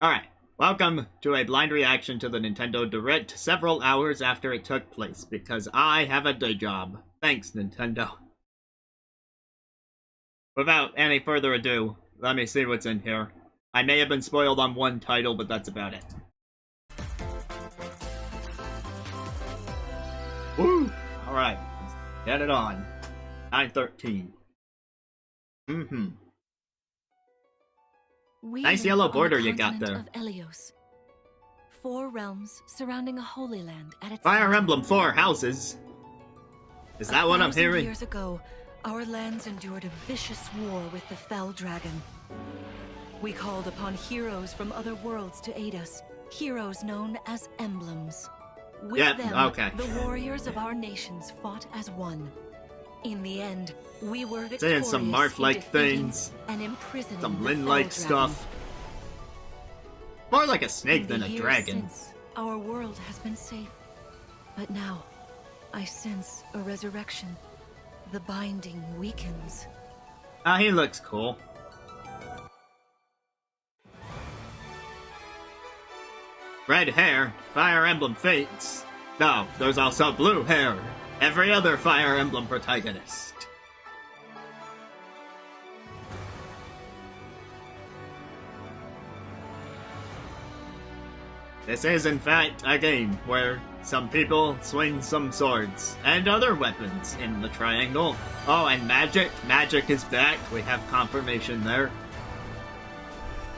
Alright, welcome to a blind reaction to the Nintendo Direct several hours after it took place, because I have a day job. Thanks, Nintendo. Without any further ado, let me see what's in here. I may have been spoiled on one title, but that's about it. Woo! Alright, let's get it on. 9:13. Nice yellow border you got there. Of Elios. 4 realms surrounding a holy land at its Fire center. Emblem 4 houses. Is that what I'm hearing? Years ago, our lands endured a vicious war with the Fell Dragon. We called upon heroes from other worlds to aid us, heroes known as emblems. With them, the warriors of our nations fought as one. In the end, we were victorious. Saying some Marth-like things, some Lin-like stuff. More like a snake than a dragon. Since, our world has been safe, but now I sense a resurrection. The binding weakens. He looks cool. Red hair, Fire Emblem Fates. No, there's also blue hair. Every other Fire Emblem protagonist. This is, in fact, a game where some people swing some swords and other weapons in the triangle. Oh, and magic. Magic is back. We have confirmation there.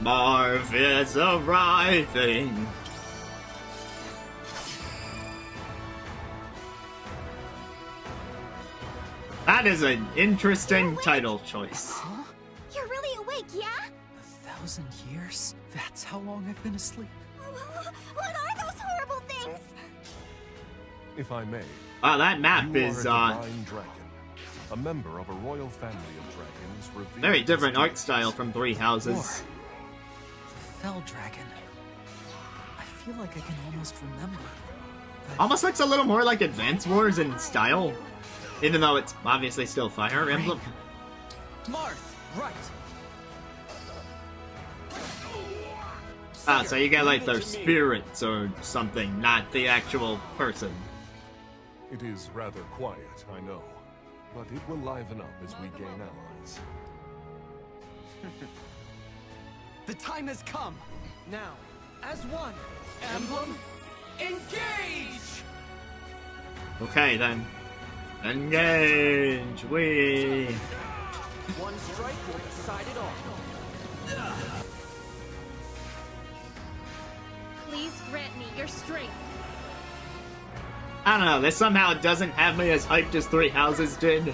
Marv is arriving. That is an interesting title choice. Huh? You're really awake, yeah? 1,000 years? That's how long I've been asleep. What are those horrible things? If I may. Wow, that map is a divine dragon, a member of a royal family of dragons. Very different art style from Three Houses. The Fell Dragon. I feel like I can almost remember. Almost looks a little more like Advance Wars in style. Even though it's obviously still Fire Emblem. Marth, right. So you get like their spirits or something, not the actual person. It is rather quiet, I know, but it will liven up as we gain allies. The time has come. Now, as one, Emblem, engage! Okay then. Engage! We. One strike will decide it all. Please grant me your strength. I don't know, this somehow doesn't have me as hyped as Three Houses did.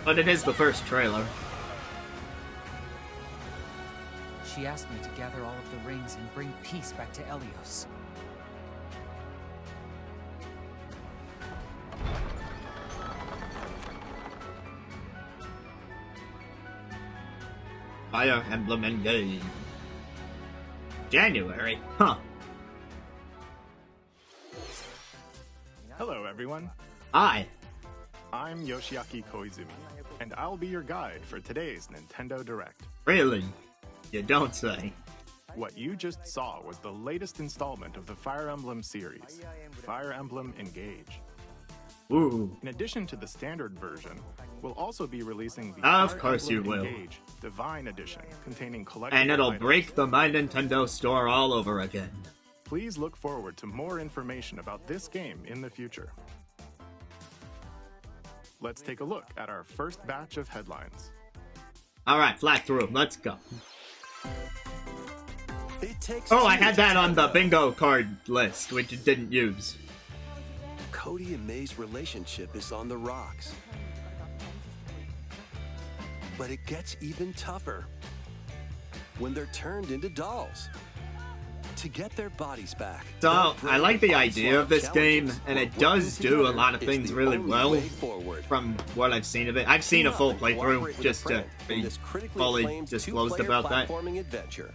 But it is the first trailer. She asked me to gather all of the rings and bring peace back to Elios. Fire Emblem Engage. January? Huh. Hello everyone, Hi. I'm Yoshiaki Koizumi, and I'll be your guide for today's Nintendo Direct. Really? You don't say. What you just saw was the latest installment of the Fire Emblem series, Fire Emblem Engage. Ooh. In addition to the standard version, we'll also be releasing the Of Fire course you Emblem will. Engage Divine Edition, containing collectible And it'll items. break the My Nintendo store all over again. Please look forward to more information about this game in the future. Let's take a look at our first batch of headlines. Alright, flat through. Let's go. It takes Oh, I had that on the bingo card list, which it didn't use. Cody and May's relationship is on the rocks. But it gets even tougher when they're turned into dolls. To get their bodies back. So, I like the idea of this game, and it does do a lot of things really well from what I've seen of it. I've seen a full playthrough, just to be fully disclosed about that. Adventure.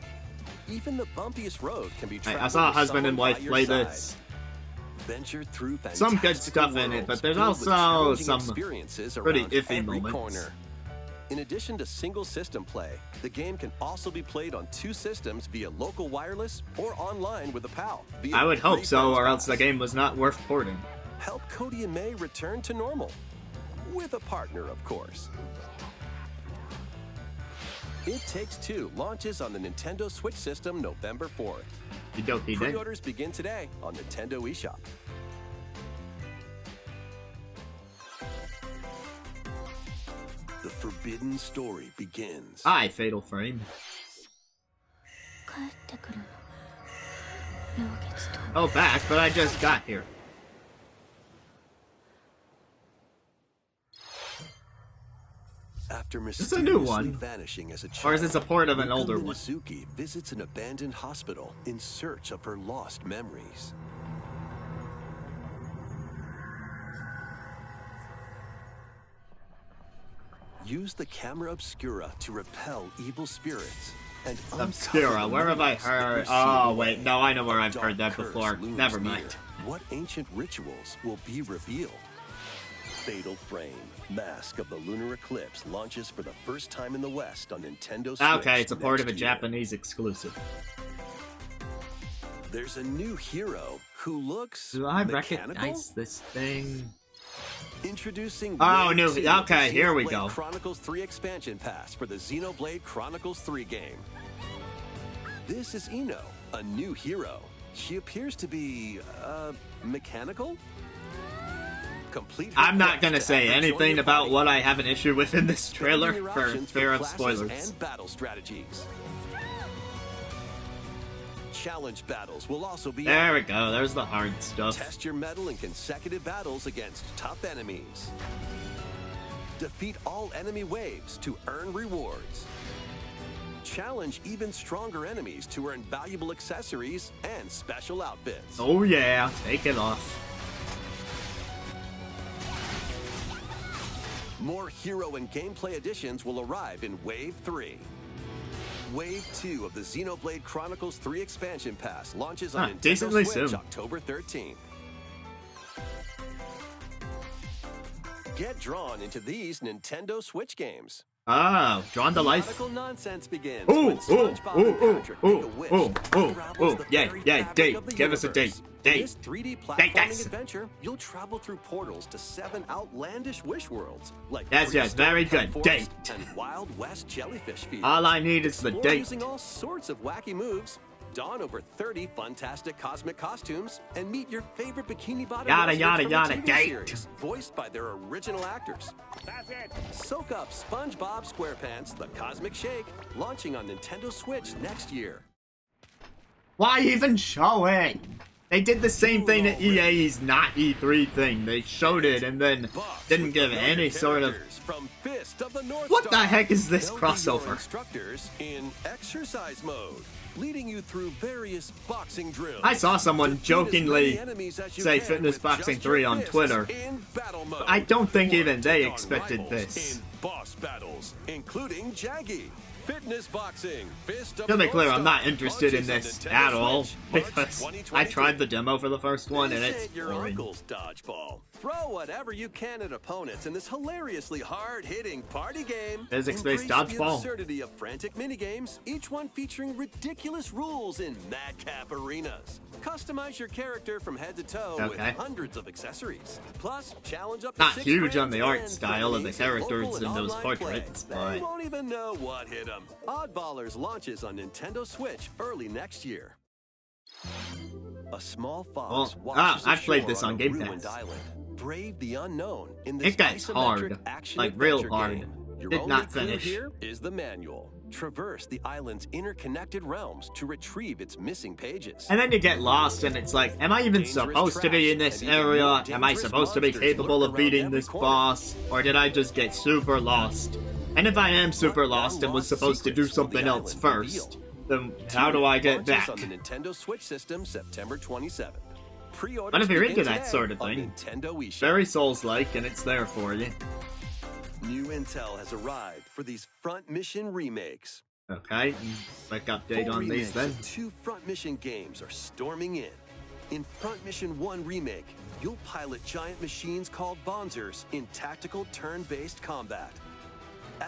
Even the bumpiest road can be I saw a husband and wife play this. Venture through Some good stuff in it, but there's also some pretty iffy moments. In addition to single system play, the game can also be played on 2 systems via local wireless or online with a pal. I would hope so, or else the game was not worth porting. Help Cody and May return to normal. With a partner, of course. It Takes Two launches on the Nintendo Switch system November 4th. Pre-orders begin today on Nintendo eShop. The forbidden story begins. Hi, Fatal Frame. Oh, back, but I just got here. After Is this a new one? vanishing as a child, Or is this a port of an older Yuka one? Mizuki visits an abandoned hospital in search of her lost memories. Use the camera obscura to repel evil spirits. And Obscura, where have I heard? Oh, wait, no, I know where I've heard that before. Never mind. What ancient rituals will be revealed? Fatal Frame, Mask of the Lunar Eclipse launches for the first time in the West on Nintendo Switch. Okay, it's a part of a next year. Japanese exclusive. There's a new hero who looks Do I mechanical? recognize this thing? Introducing Oh, Wave new. 2, Okay, the here we Xenoblade go. Chronicles 3 expansion pass for the Xenoblade Chronicles 3 game. This is Ino, a new hero. She appears to be, mechanical? Complete her I'm not quest gonna to say have her join anything your about party. what I have an issue with in this trailer Building your for options fear of classes spoilers. and battle strategies. Challenge battles will also be There we go, there's the hard stuff. Test your mettle in consecutive battles against tough enemies. Defeat all enemy waves to earn rewards. Challenge even stronger enemies to earn valuable accessories and special outfits. Oh yeah, take it off. More hero and gameplay additions will arrive in Wave 3. Wave 2 of the Xenoblade Chronicles 3 expansion pass launches on Nintendo decently Switch soon. October 13th. Get drawn into these Nintendo Switch games. Oh, drawn to life. Nautical nonsense begins Ooh, when SpongeBob and Patrick make a wish that unravels the yeah, very yeah, fabric date. of the Give us a universe. date. In Date. this 3D Date platforming us. adventure, you'll travel through portals to 7 outlandish wish worlds, like Yes, yes, very prehistoric good. forest Date. and Wild West jellyfish fields. All I need is the Explore date. using all sorts of wacky moves, don over 30 fantastic cosmic costumes, and meet your favorite bikini bottom Yada, residents yada, from the yada, TV date. series, voiced by their original actors. That's it. Soak up SpongeBob SquarePants: The Cosmic Shake, launching on Nintendo Switch next year. Why even show it? They did the same thing at EA's not E3 thing. They showed it and then didn't give any sort of... From Fist of the North What the Star. heck is this They'll be your crossover? instructors in exercise mode, leading you through various boxing drills. I saw someone Defeat as many jokingly enemies as you say can Fitness with Boxing just 3 your on fists Twitter. in battle mode. I don't think even Or they take on expected rivals this. in boss battles, including Jaggy. Fitness Boxing, Fist of To the be clear, North I'm not Star interested in launches this on at Nintendo all, Switch, March because 2022. I tried the demo for the first one and This it's ain't your boring. uncle's dodgeball. Throw whatever you can at opponents in this hilariously hard-hitting party game. Physics-based Embrace the dodgeball. absurdity of frantic minigames, each one featuring ridiculous rules in madcap arenas. Customize your character from head to toe with Okay. hundreds of accessories. Plus, challenge up to Not 6 huge on friends the art and style of the frenemies in local characters and in those online portraits, play. but... They won't even know what hit them. Oddballers launches on Nintendo Switch early next year. A small fox washes I've played ashore this on a Game ruined Pass. island. Brave the unknown in this It gets isometric hard. action Like, real adventure hard. game. Your Did only not clue finish. here is the manual. Traverse the island's interconnected realms to retrieve its missing pages. And then you get lost and it's like, am I even Dangerous supposed to be in trash this and even area? more Am I dangerous supposed to be monsters capable lurk of around beating every this corner. boss? Or did I just get super lost? And if I am super lost and was supposed to do something else first, then how do I get Launches back? on the Nintendo Switch system September 27th. Pre-orders But if you're begin into that today sort of on thing, Nintendo eShop. very Souls-like and it's there for you. New intel has arrived for these front mission remakes. Okay, quick update Full on these remakes then. of 2 front mission games are storming in. In Front Mission 1 Remake, you'll pilot giant machines called Bonzers in tactical turn-based combat.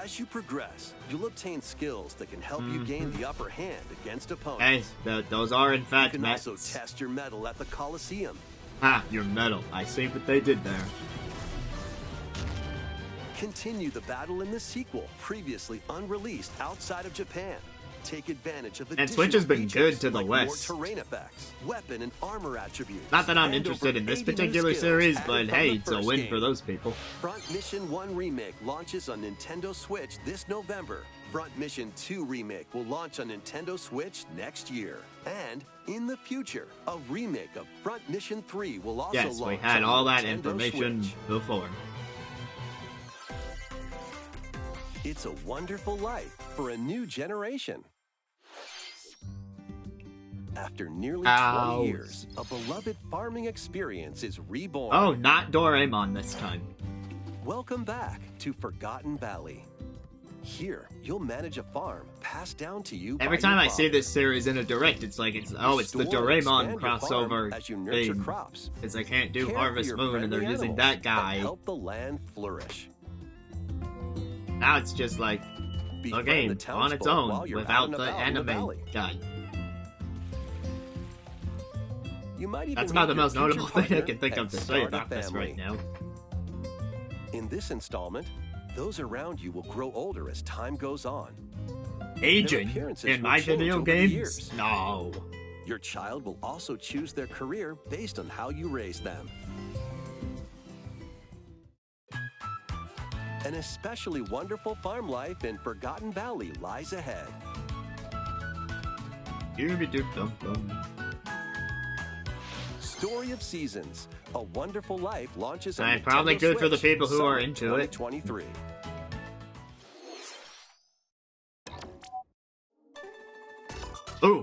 As you progress, you'll obtain skills that can help you gain the upper hand against Hey, opponents. those are in You fact can mechs. also test your mettle at the Colosseum. Ah, your metal. I see what they did there. Continue the battle in the sequel, previously unreleased outside of Japan. Take advantage of And Switch has been additional good to the features like West. more terrain effects, weapon and armor attributes. Not that I'm and interested over in this 80 new particular skills series, added but from hey, the it's a first win game. for those people. Front Mission 1 Remake launches on Nintendo Switch this November. Front Mission 2 Remake will launch on Nintendo Switch next year. And in the future, a remake of Front Mission 3 will also Yes, launch we had on all that Nintendo information Switch. before. It's a wonderful life for a new generation. After nearly 20 years, a beloved farming experience is reborn. Oh, not Doraemon this time. Welcome back to Forgotten Valley. Here, you'll manage a farm passed down to you Every by time your I see father. this series in a direct, it's like it's the Store and Doraemon expand your farm crossover as you nurture thing. crops. Because they can't do Care for Harvest your Moon and they're friendly using animals that guy. help the land flourish. Now it's just like a Befriend game the on its townsfolk while own you're without out and the about in the anime valley. guy. You might even That's about the meet your most notable future thing I partner can think of and to say start a about this family. right now. In this installment, those around you will grow older as time goes on. Aging appearances in will my change video over the games? years. No. Your child will also choose their career based on how you raise them. An especially wonderful farm life in Forgotten Valley lies ahead. Doobie-doop-dum-dum. Story of Seasons, A Wonderful Life launches on Alright, probably Nintendo good for the Switch, people who are summer into it. 2023. Ooh.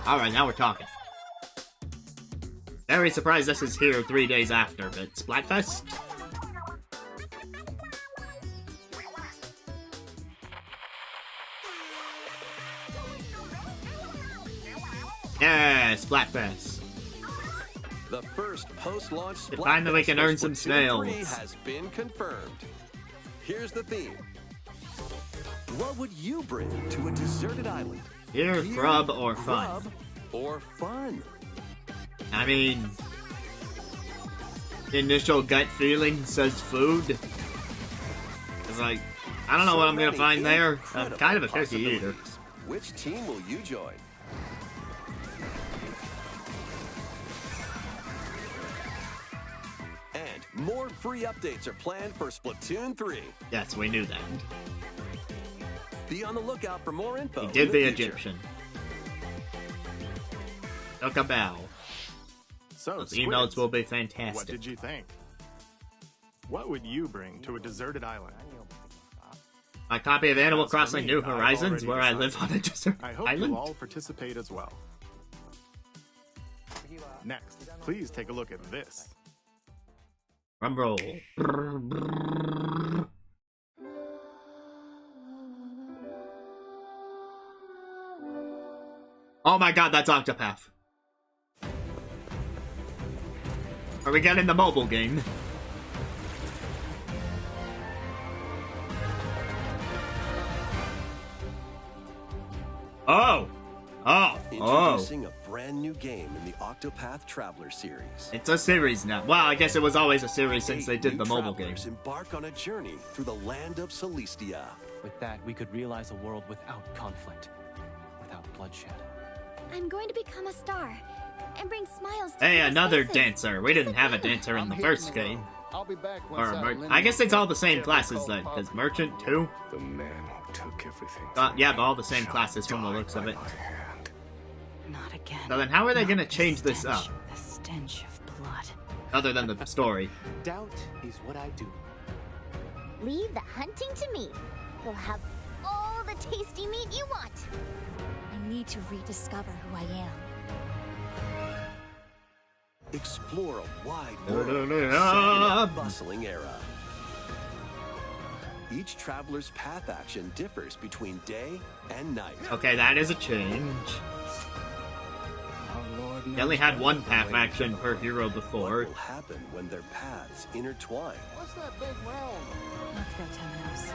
Alright, now we're talking. Very surprised this is here 3 days after, but Splatfest? Yeah, Splatfest. The first post-launch If finally we can Splatfest for earn some Splatoon 3 snails. has been confirmed. Here's the theme. What would you bring to a deserted island? Here, Gear, grub, or fun? grub, or fun? I mean, initial gut feeling says food. It's like, I don't know what I'm gonna many find there. I'm incredible kind of a picky eater. possibilities. Which team will you join? And more free updates are planned for Splatoon 3. Yes, we knew that. Be on the lookout for more info. He in did the future. Egyptian. Took a bow. So, Those Squids, emotes will be what fantastic. did you think? What would you bring to a deserted island? My copy of Animal As for Crossing me, New I've Horizons, already where I decided. live on a desert I hope island. you all participate as well. Next, please take a look at this. Drum roll. Oh my god, that's Octopath. Are we getting the mobile game? Oh! Oh! Oh! Introducing a brand new game in the Octopath Traveler series. It's a series now. Well, I guess it was always a series since they 8 did new the mobile game. travelers embark on a journey through the land of Celestia. With that, we could realize a world without conflict, without bloodshed. I'm going to become a star and bring smiles to Hey, people's another faces. dancer. We didn't have a dancer in the first game. I'll be back Or once I guess it's all the same classes then, because Merchant too. The man who took everything. Yeah, but all the same classes from the looks of it. Not again. So then how are they Not gonna the change this up? stench- The stench of blood. Other than the story. Doubt is what I do. Leave the hunting to me. You'll have all the tasty meat you want. I need to rediscover who I am. Explore a wide Da, world da, da, set in da. a bustling era. Each traveler's path action differs between day and night. Okay, that is a change. Our Lord They only had one path action per hero before. What will happen when their paths intertwine? What's that big round? Let's go, Temenos.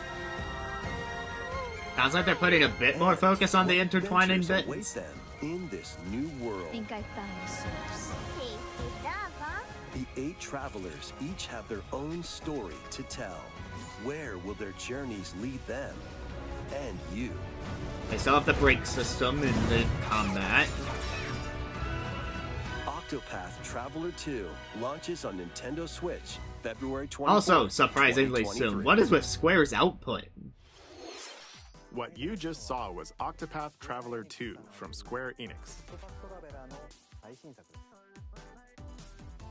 Sounds like they're putting a bit more focus on the What intertwining adventures await bits. them in this new world. I think I found the source. Tasty stuff, huh? The 8 travelers each have their own story to tell. Where will their journeys lead them and you? They still have the break system in the combat. Octopath Traveler 2 launches on Nintendo Switch February 24th. Also, surprisingly soon. What is with Square's output? What you just saw was Octopath Traveler 2 from Square Enix.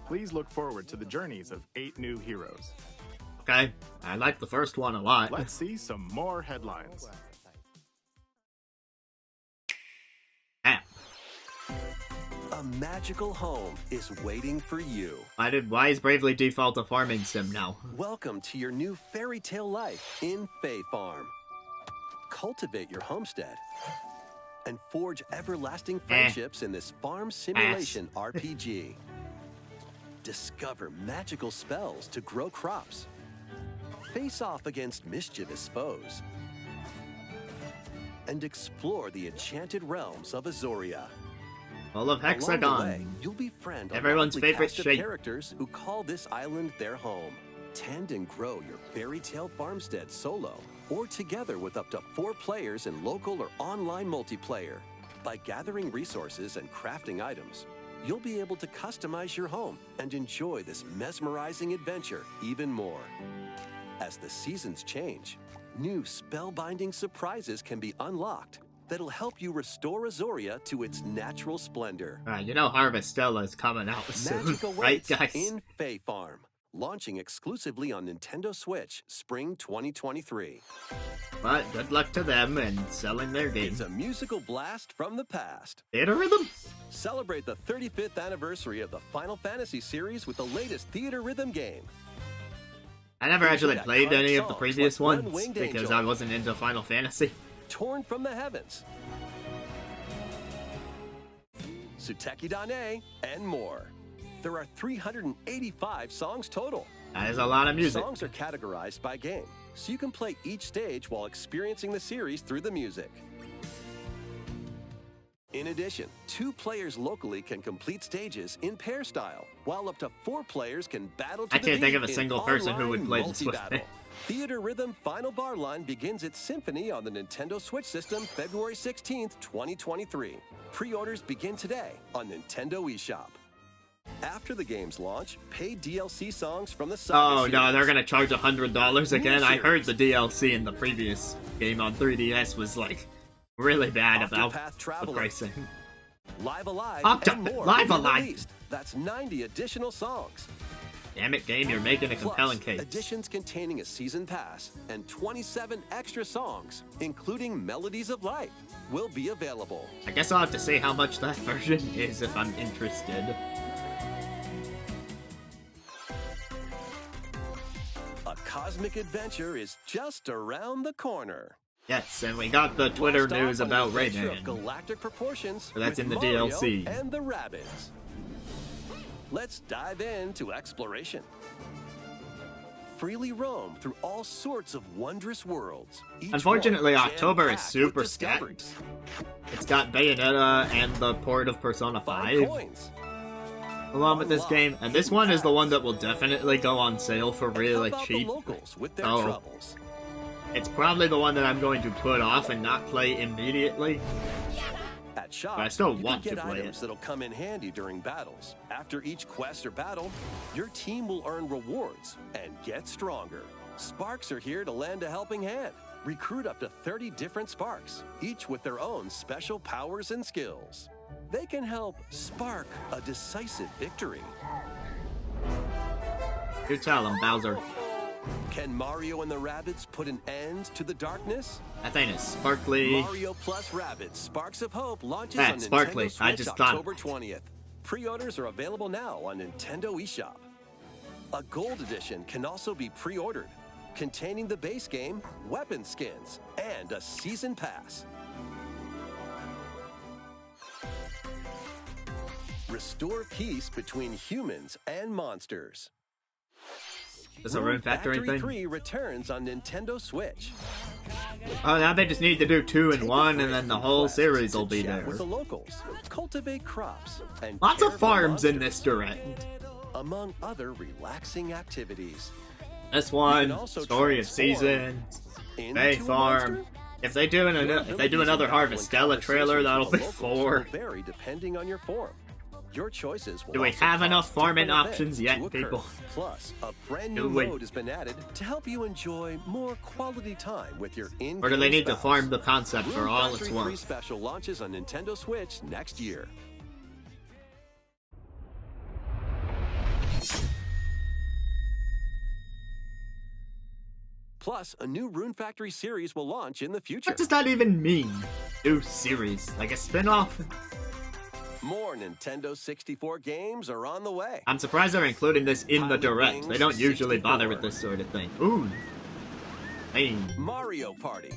Please look forward to the journeys of 8 new heroes. Okay, I like the first one a lot. Let's see some more headlines. Ah, A magical home is waiting for you. why is Bravely Default a farming sim now? Welcome to your new fairy tale life in Fae Farm. Cultivate your homestead and forge everlasting friendships in this farm simulation RPG. Discover magical spells to grow crops. Face off against mischievous foes. And explore the enchanted realms of Azoria. Full of Along the way, hexagon. you'll befriend a Everyone's lively favorite cast of shape. characters who call this island their home. Tend and grow your fairy tale farmstead solo or together with up to 4 players in local or online multiplayer. By gathering resources and crafting items, you'll be able to customize your home and enjoy this mesmerizing adventure even more. As the seasons change, new spellbinding surprises can be unlocked that'll help you restore Azoria to its natural splendor. You know Harvestella is coming out soon, Magic right awaits guys? in Fae Farm, launching exclusively on Nintendo Switch Spring 2023. But good luck to them and selling their It's games. a musical blast from the past. Theater Rhythm? Celebrate the 35th anniversary of the Final Fantasy series with the latest Theater Rhythm game. I never actually that played Kart any of the songs previous like ones One-Winged because Angel. I wasn't into Final Fantasy. Torn from the Heavens, Suteki Dane, and more. There are 385 songs total. That is a lot of music. Songs are categorized by game, so you can play each stage while experiencing the series through the music. In addition, 2 players locally can complete stages in pair style, while up to 4 players can battle to I the can't think beat of a in single person who would online play this with multi-battle. me. Theater Rhythm Final Bar Line begins its Symphony on the Nintendo Switch system February 16th, 2023. Pre-orders begin today on Nintendo eShop. After the game's launch, paid DLC songs from the Saga Oh no, series. they're gonna charge $100 again. I heard series. the DLC in the previous game on 3DS was like really bad about Octopath the Traveler, pricing. Live Alive, Octo- and more Live will be Alive. released. That's 90 additional songs. Damn it, game, you're making a compelling Plus, case. additions containing a season pass and 27 extra songs, including Melodies of Life, will be available. I guess I'll have to see how much that version is if I'm interested. A cosmic adventure is just around the corner. Yes, and we got the Twitter Blast off news on an about adventure of Rayman. galactic proportions So that's with in the Mario DLC. and the Rabbids. Let's dive into exploration. Freely roam through all sorts of wondrous worlds. Each Unfortunately, one October is jam-packed super with discoveries. stacked. It's got Bayonetta and the port of Persona Find 5 coins. along with this game, and this one is the one that will definitely go on sale for And really help out cheap. the locals with their Oh. troubles. It's probably the one that I'm going to put off and not play immediately. At shop, But I still you want can to get play items it. that'll come in handy during battles. After each quest or battle, your team will earn rewards and get stronger. Sparks are here to lend a helping hand. Recruit up to 30 different Sparks, each with their own special powers and skills. They can help spark a decisive victory. You tell him, Bowser. Can Mario and the Rabbids put an end to the darkness? That thing is sparkly. Mario plus Rabbids Sparks of Hope launches Ah, on sparkly. Nintendo I Switch just thought- October 20th. Pre-orders are available now on Nintendo eShop. A Gold Edition can also be pre-ordered, containing the base game, weapon skins, and a Season Pass. restore peace between humans and monsters. It's a Rune Factory thing. 3 returns on Nintendo Switch. Oh, now they just need to do 2 and 1, and then the whole series will be there. With the locals, cultivate crops, and lots of care for farms in monsters, this direct. among other relaxing activities. This one, Story of Seasons, Bay Farm. If they do another Harvestella trailer, that'll be 4. Vary depending on your form. Your choices will Do we also have cause enough farming different options events yet, to occur. people? Plus, a brand Do new we? mode has been added to help you enjoy more quality time with your in-game Or do they need to spouse. farm the concept for Rune all Factory it's 3 worth? special launches on Nintendo Switch next year. Plus, a new Rune Factory series will launch in the future. What does that even mean? New series? Like a spin-off? More Nintendo 64 games are on the way. I'm surprised they're including this in the Pilot direct. Wings They don't usually 64. bother with this sort of thing. Ooh. Hey. Mario Party.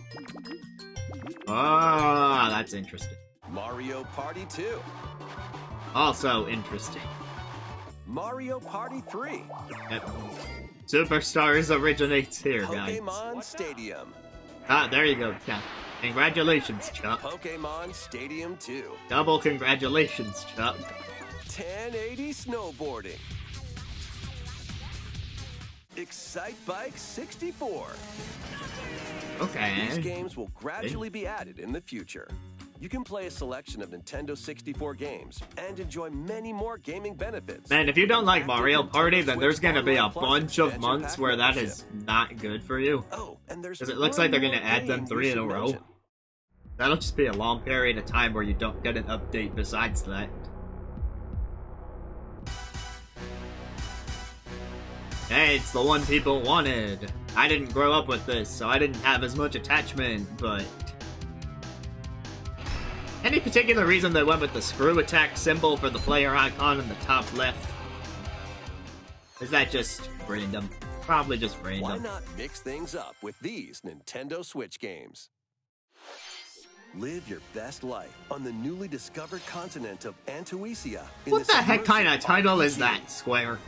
Ah, that's interesting. Mario Party 2. Also interesting. Mario Party 3. Yep. Superstars originates here, guys. Pokemon Stadium. Ah, there you go. Yeah. Congratulations, Chuck. Pokemon Stadium 2. Double congratulations, Chuck. 1080 snowboarding. Excite Bike 64. Okay. These games will gradually be added in the future. You can play a selection of Nintendo 64 games and enjoy many more gaming benefits. Man, if you don't like Active Mario Nintendo Party, then there's Switch gonna be a Online Plus bunch of expansion months pack where that membership. is not good for you. Oh, and there's Because it looks one like they're gonna more add them game 3 in a we should row. mention. That'll just be a long period of time where you don't get an update besides that. Hey, it's the one people wanted. I didn't grow up with this, so I didn't have as much attachment, but... Any particular reason they went with the screw attack symbol for the player icon in the top left? Is that just random? Probably just Why random. not mix things up with these Nintendo Switch games? Live your best life on the newly discovered continent of Antuisia. in What the heck immersive kind of title is RPG. that, Square?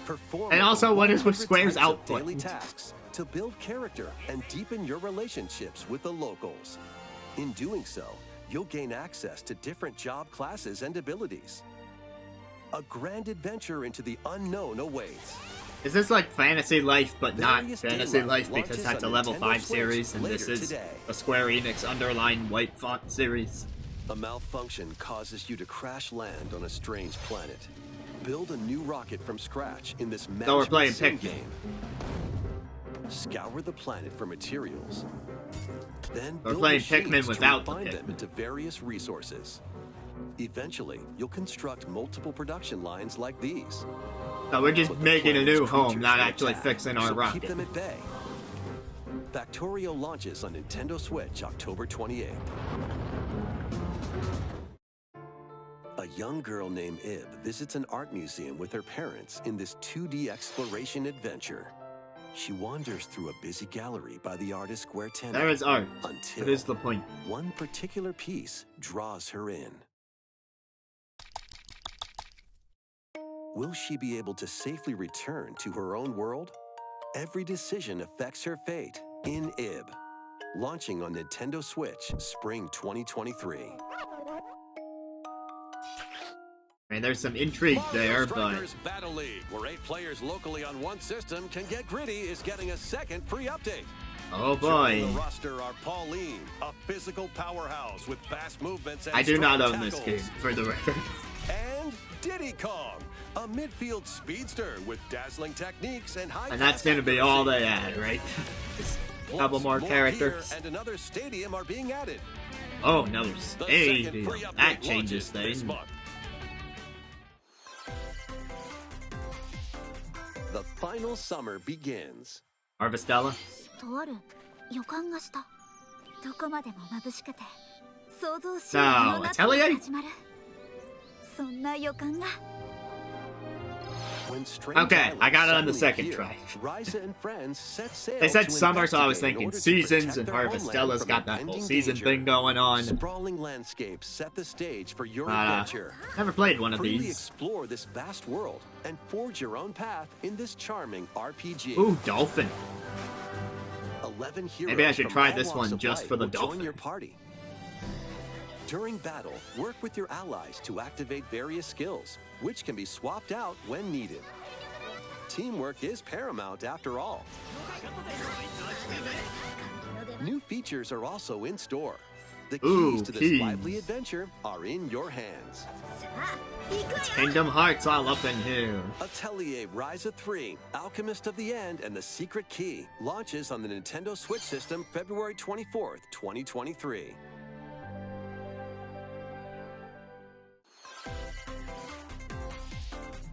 Perform And also, over what is with 100 Square's types of output? daily tasks to build character and deepen your relationships with the locals. In doing so, you'll gain access to different job classes and abilities. A grand adventure into the unknown awaits. Is this like Fantasy Life, but not Various Fantasy Daylight Life because launches that's a on level Nintendo 5 Switch series, and this later is today. a Square Enix underlined white font series? A malfunction causes you to crash land on a strange planet. Build a new rocket from scratch in this So we're management playing sim Pikmin. game. Scour the planet for materials. Then We're build playing machines Pikmin to without the refine them Pikmin. into various resources. Eventually, you'll construct multiple production lines like these. So we're just But the making a planet's new home, creatures not will actually attack, fixing our so rocket. keep them at bay. Factorio launches on Nintendo Switch October 28th. A young girl named Ib visits an art museum with her parents in this 2D exploration adventure. She wanders through a busy gallery by the artist Guertena. There is art. Until It is the point. one particular piece draws her in. Will she be able to safely return to her own world? Every decision affects her fate in Ib. Launching on Nintendo Switch Spring 2023. I mean, there's some intrigue there, but... Strikers Battle League, where 8 players locally on one system can get gritty, is getting a second free update. Oh Joining boy. the roster are Pauline, a physical powerhouse with fast movements and I do not strong own this tackles. game, for the record. And Diddy Kong, a midfield speedster with dazzling techniques and high. And that's gonna be all they add, right? Just a couple more characters. Gear and another stadium are being added. Oh, no The second stadium. free update That changes launches this things. month. The final summer begins. Harvestella? とある予感がした。どこまでも眩しくて想像し No, ない夏が Atelier? 始まる。そんな予感が。When strange Okay, I got it on the islands second suddenly try. appear, Ryza and friends set sail They said to summer, so I was investigate in thinking order to seasons, protect and their Harvestella's homeland from got that whole impending season danger. thing going on. Sprawling landscapes set the stage for your adventure. Never played one of Freely these. explore this vast world and forge your own path in this charming RPG. Ooh, dolphin. 11 heroes Maybe I should from try all this walks one of just life for the will join dolphin. your party. During battle, work with your allies to activate various skills, which can be swapped out when needed. Teamwork is paramount after all. New features are also in store. The keys to this lively adventure are in your hands. Kingdom Hearts all up in here. Atelier Ryza 3, Alchemist of the End and the Secret Key launches on the Nintendo Switch system February 24th, 2023.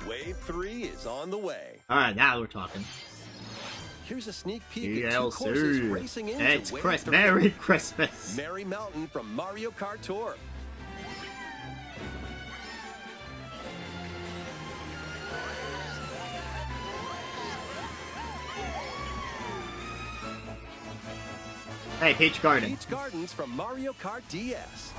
Wave 3 is on the way. Alright, now we're talking. Here's a sneak peek at two DLC. courses racing into It's Wave 3. Merry Christmas. Merry Mountain from Mario Kart Tour. Hey, Peach Garden. Peach Gardens from Mario Kart DS.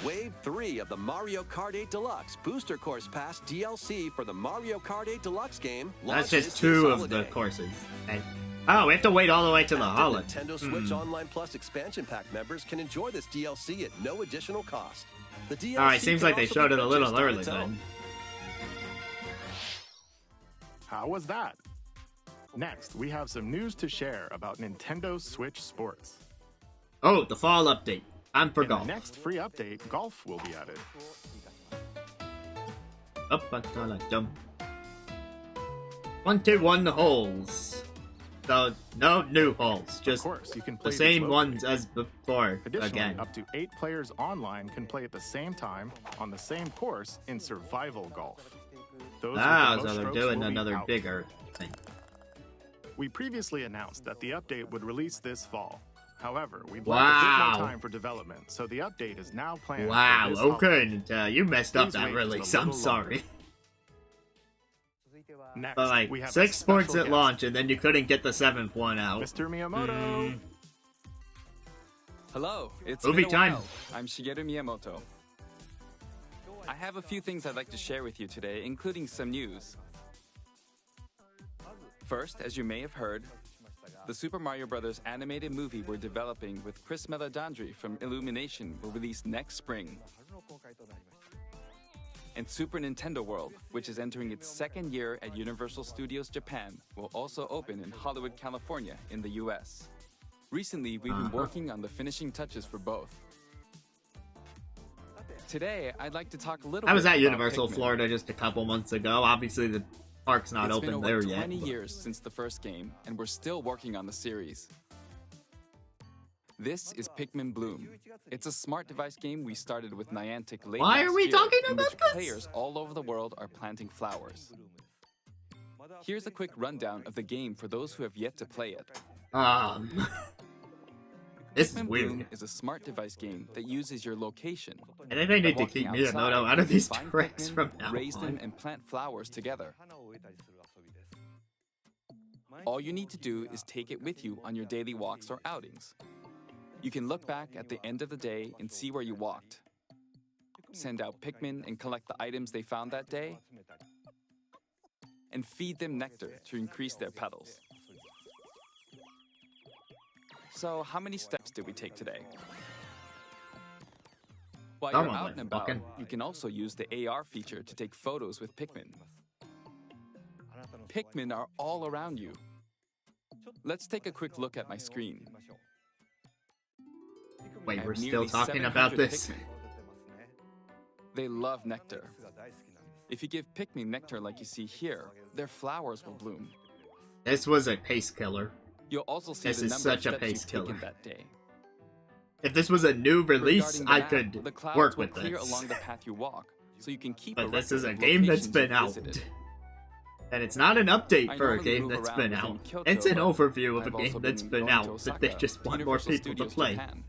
Wave 3 of the Mario Kart 8 Deluxe Booster Course Pass DLC for the Mario Kart 8 Deluxe game. That's launches just two this of the holiday. courses. Hey. Oh, we have to wait all the way to the Active holiday. Nintendo Switch Online Plus expansion pack members can enjoy this DLC at no additional cost. The DLC Alright, seems can like they also showed be it a little purchased on early its own. then. How was that? Next, we have some news to share about Nintendo Switch Sports. Oh, the fall update. I'm for In golf. the next free update, golf will be added. Up until I jump. 21 holes. So, no new holes. Of Just course, you can play the these same locally. ones as before. Additionally, Again. up to 8 players online can play at the same time on the same course in survival golf. Those with the Ah, most so they're strokes doing will be another out. bigger thing. We previously announced that the update would release this fall. However, we'd Wow. like a bit more time for development, so the update is now planned Wow, for this okay, holiday. Nintendo. You messed up Please that wait release. till a I'm little sorry. Next, But like, we have a 6 sports special at guest, launch, and then you couldn't get the 7th one out. Mr. Miyamoto. Hello, it's Movie been a time. while. I'm Shigeru Miyamoto. I have a few things I'd like to share with you today, including some news. First, as you may have heard, the Super Mario Bros. Animated movie we're developing with Chris Meledandri from Illumination will release next spring. And Super Nintendo World, which is entering its second year at Universal Studios Japan, will also open in Hollywood, California in the US. Recently, we've been working on the finishing touches for both. Today, I'd like to talk a little bit I was at about Universal Pikmin. Florida just a couple months ago. Obviously, the park's not It's open been over there 20 yet. years since the first game, and we're still working on the series. This is Pikmin Bloom. It's a smart device game we started with Niantic late Why last are we year, talking in about which this? players all over the world are planting flowers. Here's a quick rundown of the game for those who have yet to play it. This is Pikmin weird. Bloom is a smart device game that uses your location. I think they need to Walking keep outside, Miyamoto out you of can these find tricks Pikmin, from now raise them on. and plant flowers together. All you need to do is take it with you on your daily walks or outings. You can look back at the end of the day and see where you walked. Send out Pikmin and collect the items they found that day. And feed them nectar to increase their petals. So, how many steps did we take today? While Come you're on, out and about, fucking- you can also use the AR feature to take photos with Pikmin. Pikmin are all around you. Let's take a quick look at my screen. I Wait, have we're still nearly talking about 700 this? Pikmin. They love nectar. If you give Pikmin nectar like you see here, their flowers will bloom. This was a pace killer. You'll also see This the is number such a of steps pace you've killer. taken that day. If this was a new release, Regarding the I map, could the clouds work will with clear this. along the path you walk, so you can keep But a this record is a of game that's locations been you've out. visited. And it's not an update I for a normally game move that's around been within out. Kyoto, It's an but overview of a I've also game that's been been going to out, but they Osaka, just want more Universal people to Studios play. Japan.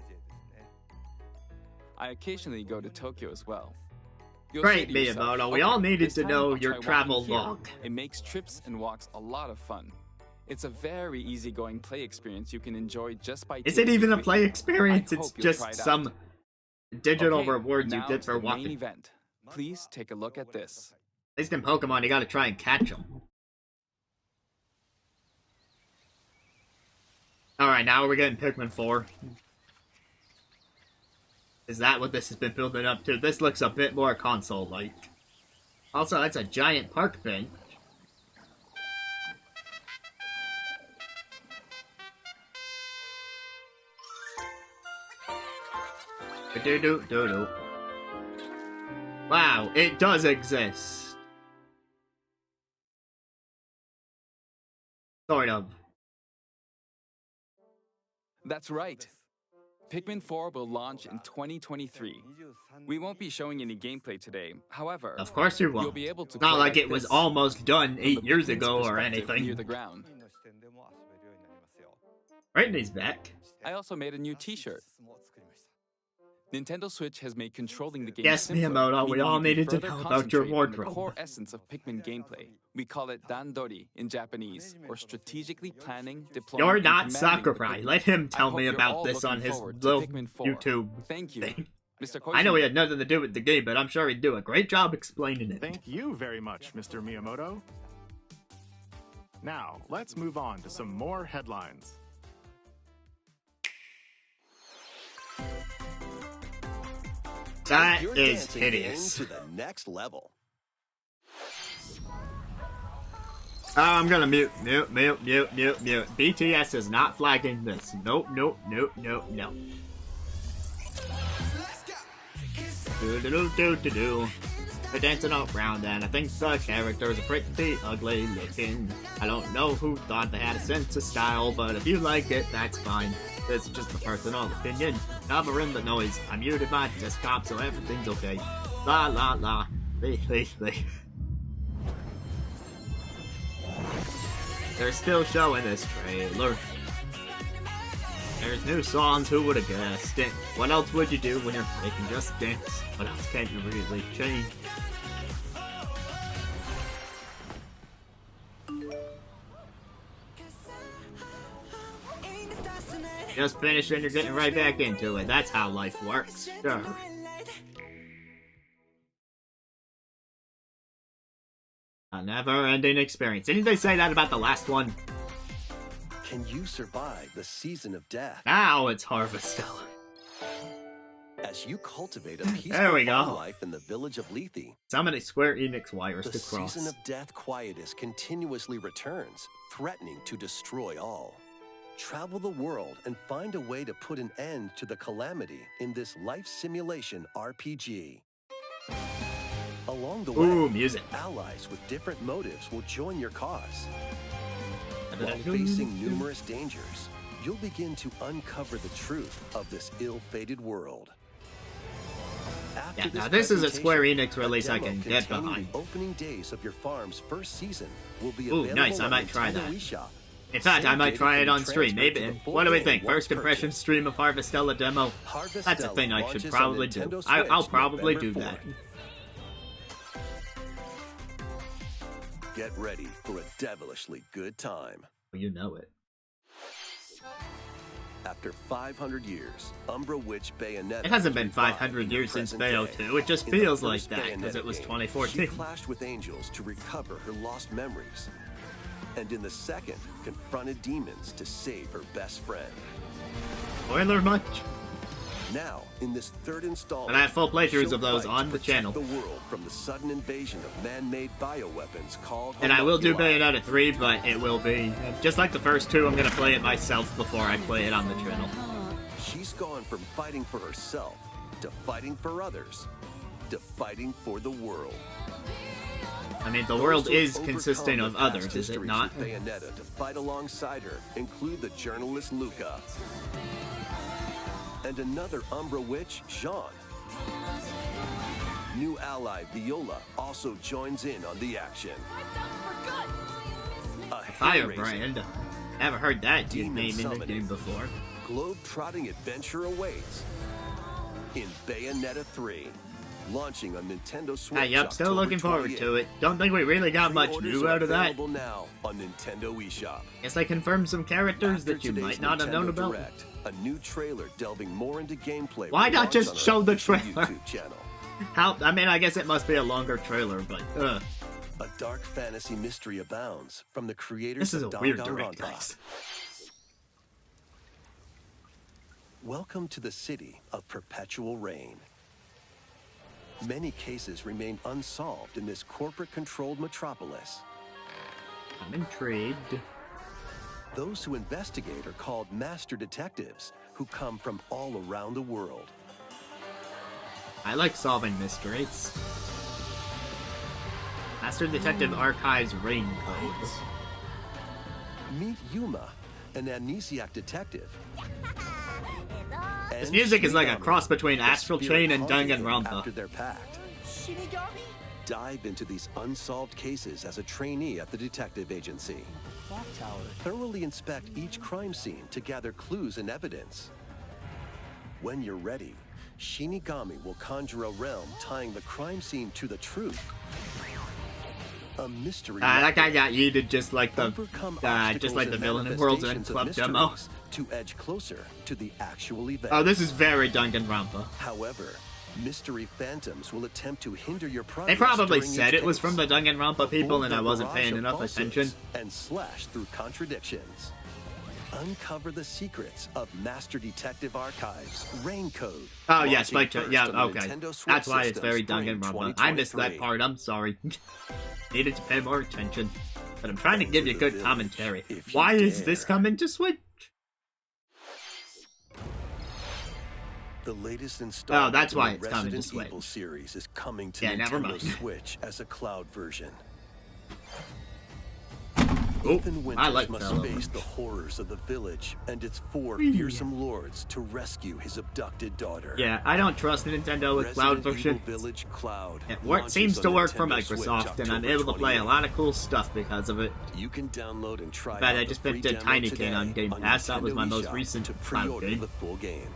I occasionally go to Tokyo as well. You'll Great, say to yourself, Miyamoto, we "Okay, all needed this to time know I'll your try travel walking here." log. It makes trips and walks a lot of fun. It's a very easygoing play experience you can enjoy just by Is it taking even a with play you. experience? I It's hope you'll try just it some out. digital Okay, rewards you now get to for the main walking. event. Please take a look at this. At least in Pokemon, you gotta try and catch them. Alright, now we're getting Pikmin 4. Is that what this has been building up to? This looks a bit more console-like. Also, that's a giant park bench. Do-do-do-do. Wow, it does exist. Sort of. That's right. Pikmin 4 will launch in 2023. We won't be showing any gameplay today. However, Of course you you'll won't. be able to It's not play like it was this almost done from 8 the years Pikmin's ago or perspective near anything. the ground. Brittany's back. I also made a new T-shirt. Nintendo Switch has made controlling the game Yes, simpler, Miyamoto, we meaning all you can needed to further know about your concentrate on wardrobe. the core essence of Pikmin gameplay. We call it dandori in Japanese, or strategically planning, deploying, You're and not commanding the Sakurai. Pikmin. Let him I tell hope me you're about all this on looking his forward to little Pikmin 4. YouTube Thank you, thing. Mr. I know he Koizumi. had nothing to do with the game, but I'm sure he'd do a great job explaining it. Thank you very much, Mr. Miyamoto. Now, let's move on to some more headlines. That Your is dancing hideous. game to the next level. Oh, I'm gonna mute. BTS is not flagging this. Nope. Do. They're dancing all around and I think the characters are pretty ugly looking. I don't know who thought they had a sense of style, but if you like it, that's fine. This is just a personal opinion. Covering the noise. I muted my desktop so everything's okay. La la la. Lee. They're still showing this trailer. There's new songs, who would have guessed it? What else would you do when you're making Just Dance? What else can't you really change? Just finished and you're getting right back into it. That's how life works. Sure. A never-ending experience. Didn't they say that about the last one? Can you survive the season of death? Now it's Harvestella. As you cultivate a peaceful There we farm go. life in the village of Lethe, So many Square Enix wires the to cross. season of death quietus continuously returns, threatening to destroy all. Travel the world and find a way to put an end to the calamity in this life simulation RPG. Along the way, Ooh, music. allies with different motives will join your cause. While facing numerous dangers, you'll begin to uncover the truth of this ill-fated world. After Yeah, now this is a Square presentation, Enix release I demo can get containing behind. The opening days of your farm's first season will be Ooh, available nice, I on might try Nintendo that. eShop. In fact, I Save might data try can it be on stream. transferred to Maybe. the full What do we game think? once First impression purchased. stream of Harvestella demo? That's a thing I should launches on probably do. Nintendo I'll Switch probably November do that. 4th. Get ready for a devilishly good time. You know it. After 500 years, Umbra Witch Bayonetta It hasn't been revived 500 in the years since present Bayo day. 2. It just In the feels like first that because Bayonetta it was game, 2014. She clashed with angels to recover her lost memories. And in the second, confronted demons to save her best friend. Spoiler much? Now, in this third installment, And I have full playthroughs she'll of those fight on to the protect channel. the world from the sudden invasion of man-made bioweapons called And I will do homunculi. Bayonetta 3, but it will be... Just like the first two, I'm gonna play it myself before I play it on the channel. She's gone from fighting for herself to fighting for others to fighting for the world. I mean, the Those world who is have consisting overcome of the others, past is it histories not? with Bayonetta to fight alongside her include the journalist Luca and another Umbra witch, Jean. New ally Viola also joins in on the action. Firebrand. Never heard that name in the game before. Globe-trotting adventure awaits in Bayonetta 3, launching on Nintendo Switch. Yep, still looking forward to it. Don't think we really got much new out of that. Available now on Nintendo eShop. Guess they confirmed some characters After that you today's might not have known Nintendo about. Direct, a new trailer delving more into gameplay. Why will not launch just on our show the official trailer? YouTube channel. I mean, I guess it must be a longer trailer, but A dark fantasy mystery abounds from the creators this is a of weird direct, Danganronpa. guys. Welcome to the city of perpetual rain. Many cases remain unsolved in this corporate-controlled metropolis. I'm intrigued. Those who investigate are called master detectives, who come from all around the world. I like solving mysteries. Master Detective Archives Rain Code. Meet Yuma, an amnesiac detective. This And music is like a Shinigami, cross between the Astral spirit Chain and haunting them Danganronpa. After their pact. Shinigami? Dive into these unsolved cases as a trainee at the detective agency. Clock tower. Thoroughly inspect each crime scene to gather clues and evidence. When you're ready, Shinigami will conjure a realm tying the crime scene to the truth. A mystery. That guy got yeeted just like the Overcome just like the obstacles villain in and World's End manifestations Club of demo. mysteries to edge closer to the actual event. Oh, this is very Danganronpa. However, mystery phantoms will attempt to hinder your progress. They probably during said each it was case. from the Danganronpa people Avoid and I the wasn't barrage paying of enough falsehoods attention. And slash through contradictions. Uncover the secrets of Master Detective Archives Rain Code. Oh yes, launching Spike first yeah, on the okay. Nintendo Switch That's why it's system, very spring Danganronpa. I missed that 2023. part, I'm sorry. Needed to pay more attention. But I'm trying to give you Enter the good village, commentary. if you Why is dare. this coming to Switch? The latest installment that's in why the it's coming to Resident Switch. Evil series is coming to Yeah, never Nintendo mind. Switch as a cloud version. Oh, Ethan I Winters like must Bella. face the horrors of the village and its four Whee. fearsome lords to rescue his abducted daughter. Yeah, I don't trust Nintendo with cloud Resident version. Evil Village Cloud It launches seems to on work for Nintendo Switch Microsoft, and I'm October able to play a 28th. lot of cool stuff because of it. You can download and try But out I the just free picked a demo Tiny today King on Game Pass. That was Nintendo my most eShop recent to cloud pre-order game. the full game.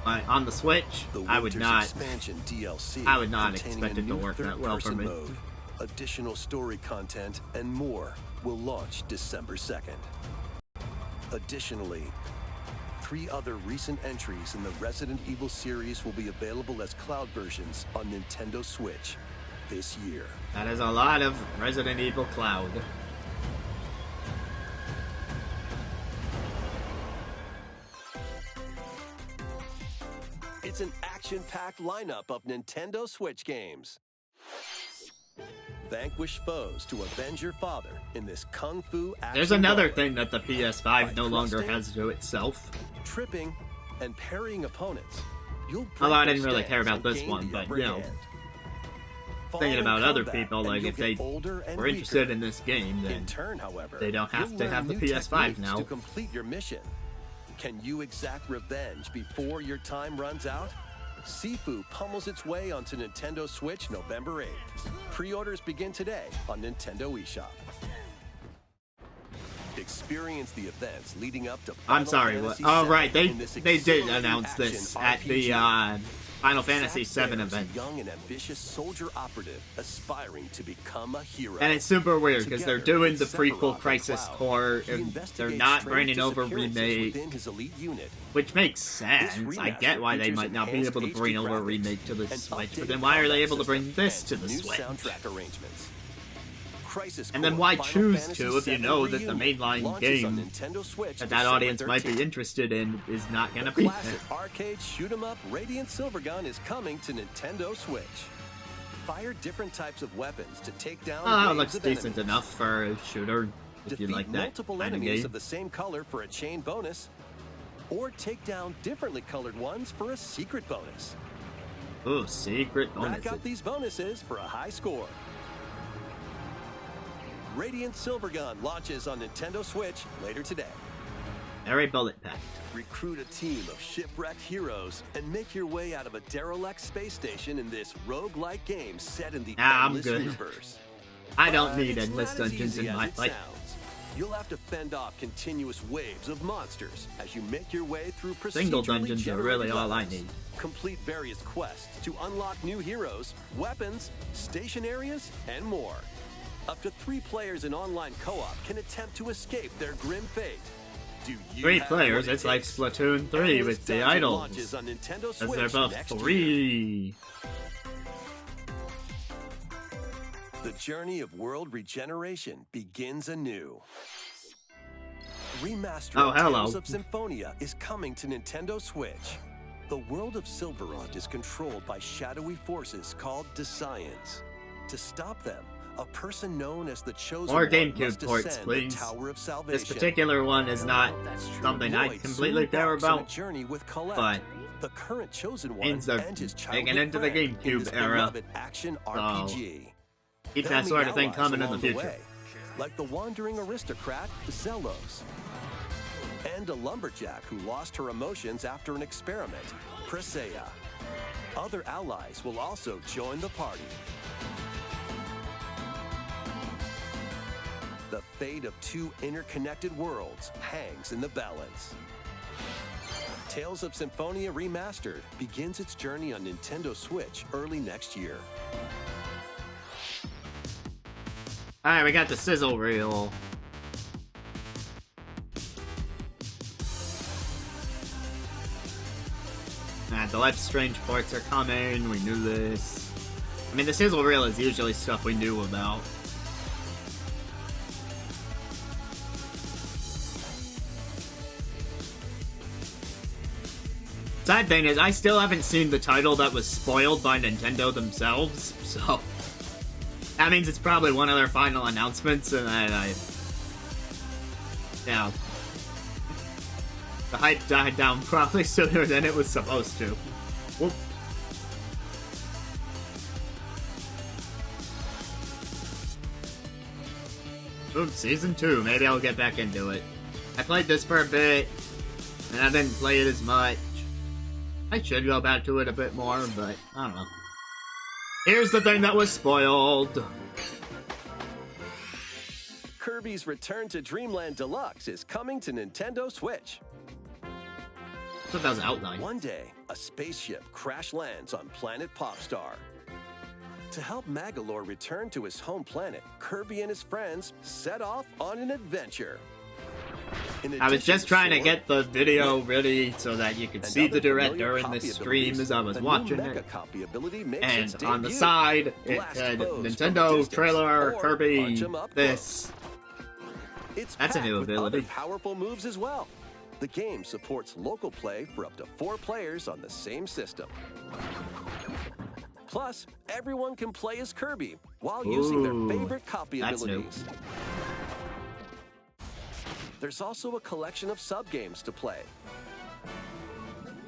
On the Switch, The I would Winter's not. Expansion DLC I would not containing expect a it to new work that well for third-person me. Mode, additional story content, and more will launch December 2nd. Additionally, 3 other recent entries in the Resident Evil series will be available as cloud versions on Nintendo Switch this year. That is a lot of Resident Evil Cloud. It's an action-packed lineup of Nintendo Switch games. Vanquish foes to avenge your father in this kung fu action. There's another brawler. thing that the PS5 By no longer thrusting, has to itself. tripping, and parrying opponents. You'll Although I break didn't their really care stance about and this gain one, the but upper you know, hand. Fall thinking in about other combat, people, and like you'll if they get older and were interested weaker. in this game, then In turn, however, they don't have you'll to learn have the new PS5 techniques now. to complete your mission. Can you exact revenge before your time runs out? Sifu pummels its way onto Nintendo Switch November 8th. Pre-orders begin today on Nintendo eShop. Experience the events leading up to Final I'm sorry, what? Fantasy Oh VII right, in this they did exhilarating announce this action at the RPG. Final Fantasy Zack VII Bear's event. a young and ambitious soldier operative aspiring to become a hero. And it's super weird because they're Together doing with the Sephiroth prequel and Crisis Cloud, Core, he and they're investigates not strange bringing over disappearances remake, within his elite unit. which makes sense. This I remaster get why they features might not be enhanced able to bring HD over a graphics, remake to the an Switch, but updated then why are they combat able to bring system, this to and the new Switch? soundtrack arrangements. Crisis And then Core why Final choose Fantasy to if you VII know that the Reunion mainline launches on game Nintendo Switch that December audience might be 13th. interested in is not gonna The be classic arcade shoot-'em-up Radiant Silvergun is coming to Nintendo Switch. Fire different types of weapons to take down Oh, that waves looks of decent enemies. enough for a shooter, if Defeat you like that multiple kind of enemies game. of the same color for a chain bonus, or take down differently colored ones for a secret bonus. Ooh, secret Rack bonuses. up these bonuses for a high score. Radiant Silvergun launches on Nintendo Switch later today. Very bullet-packed. Recruit a team of shipwrecked heroes and make your way out of a derelict space station in this roguelike game set in the I'm endless good. universe. I don't But need it's endless not as dungeons easy in as my it life. sounds. You'll have to fend off continuous waves of monsters as you make your way through procedurally Single dungeons are really generated all I levels. need. Complete various quests to unlock new heroes, weapons, station areas, and more. Up to 3 players in online co-op can attempt to escape their grim fate. Do you 3 have players, what it it's like takes? Splatoon 3 Endless with the Dungeon idols. launches on Nintendo Because they're Switch both next year. 3. The journey of world regeneration begins anew. Remastered Oh, hello. Tales of Symphonia is coming to Nintendo Switch. The world of Silverant is controlled by shadowy forces called Desians. To stop them, a person known as the Chosen More One GameCube must ports, ascend please. the Tower of This Salvation. particular one is not something I Lloyd completely soon care embarks on a about, journey with Colette, but the current Chosen One, means they're and his taking childhood into the friend in GameCube this era. beloved action RPG. Keep They'll that sort meet of thing allies coming in the along future. way, like the wandering aristocrat, Zelos. And a lumberjack who lost her emotions after an experiment, Presea. Other allies will also join the party. The fate of 2 interconnected worlds hangs in the balance. Tales of Symphonia Remastered begins its journey on Nintendo Switch early next year. Alright, we got the sizzle reel. The Life is Strange ports are coming, we knew this. I mean, the sizzle reel is usually stuff we knew about. Sad thing is, I still haven't seen the title that was spoiled by Nintendo themselves, so... That means it's probably one of their final announcements, and yeah. The hype died down probably sooner than it was supposed to. Whoop. Ooh, Season 2, maybe I'll get back into it. I played this for a bit, and I didn't play it as much. I should go back to it a bit more, but I don't know. Here's the thing that was spoiled. Kirby's Return to Dreamland Deluxe is coming to Nintendo Switch. I thought that was outlined. One day, a spaceship crash lands on planet Popstar. To help Magolor return to his home planet, Kirby and his friends set off on an adventure. I was just trying to get the video ready so that you could see the direct during the stream as I was watching it. And on the side, it said Nintendo trailer, Kirby, this. That's a new ability. Powerful moves as well. The game supports local play for up to 4 players on the same system. Plus, everyone can play as Kirby while using their favorite copy abilities. There's also a collection of sub-games to play.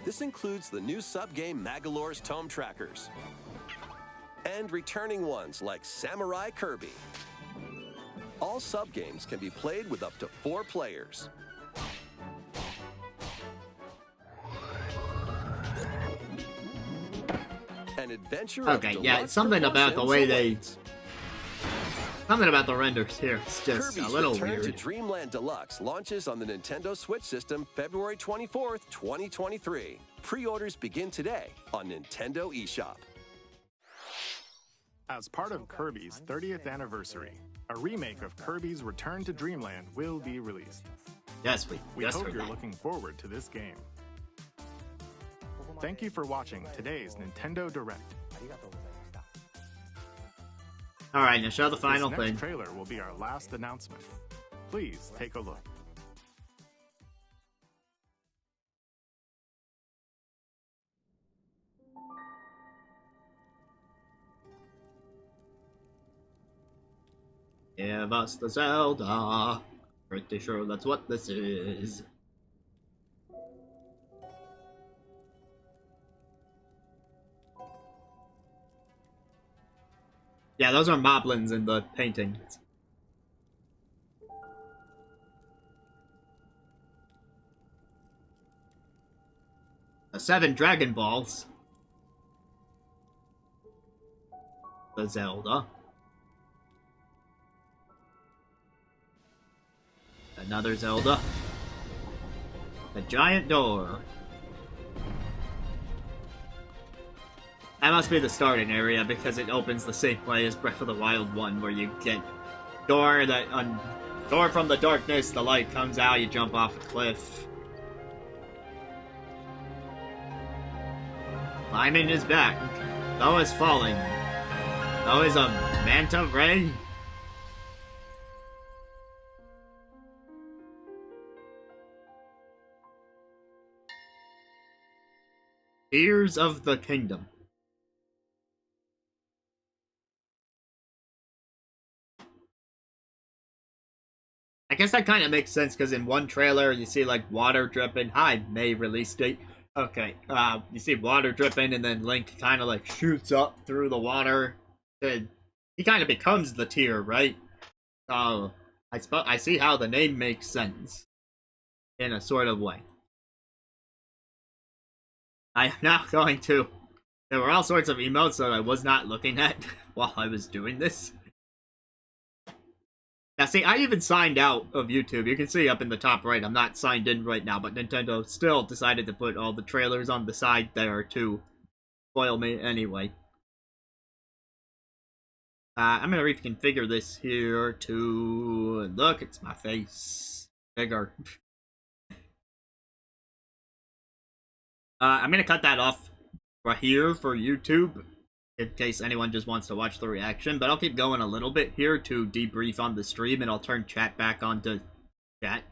This includes the new sub-game Magolor's Tome Trackers, and returning ones like Samurai Kirby. All sub-games can be played with up to 4 players. An adventure Okay, yeah, it's something about the way they... Something about the renders here. It's just Kirby's a little Return weird. to Dreamland Deluxe launches on the Nintendo Switch system February 24th, 2023. Pre-orders begin today on Nintendo eShop. As part of Kirby's 30th anniversary, a remake of Kirby's Return to Dreamland will be released. Yes, We hope you're looking forward to this game. Thank you for watching today's Nintendo Direct. Alright, now show the final This next thing. trailer will be our last announcement. Please take a look. Give us the Zelda. Pretty sure that's what this is. Yeah, those are moblins in the painting. The 7 Dragon Balls. The Zelda. Another Zelda. The giant door. That must be the starting area because it opens the same way as Breath of the Wild 1, where you get door from the darkness, the light comes out, you jump off a cliff. Climbing is back. So is falling. So is a manta ray. Tears of the Kingdom. I guess that kind of makes sense because in one trailer you see like water dripping. Hi, May release date. Okay, you see water dripping and then Link kind of like shoots up through the water. And he kind of becomes the tear, right? So I see how the name makes sense in a sort of way. I am now going to... There were all sorts of emotes that I was not looking at while I was doing this. Now see, I even signed out of YouTube. You can see up in the top right, I'm not signed in right now, but Nintendo still decided to put all the trailers on the side there to spoil me anyway. I'm gonna reconfigure this here to... Look, it's my face. Bigger. I'm gonna cut that off right here for YouTube, in case anyone just wants to watch the reaction, but I'll keep going a little bit here to debrief on the stream, and I'll turn chat back on to chat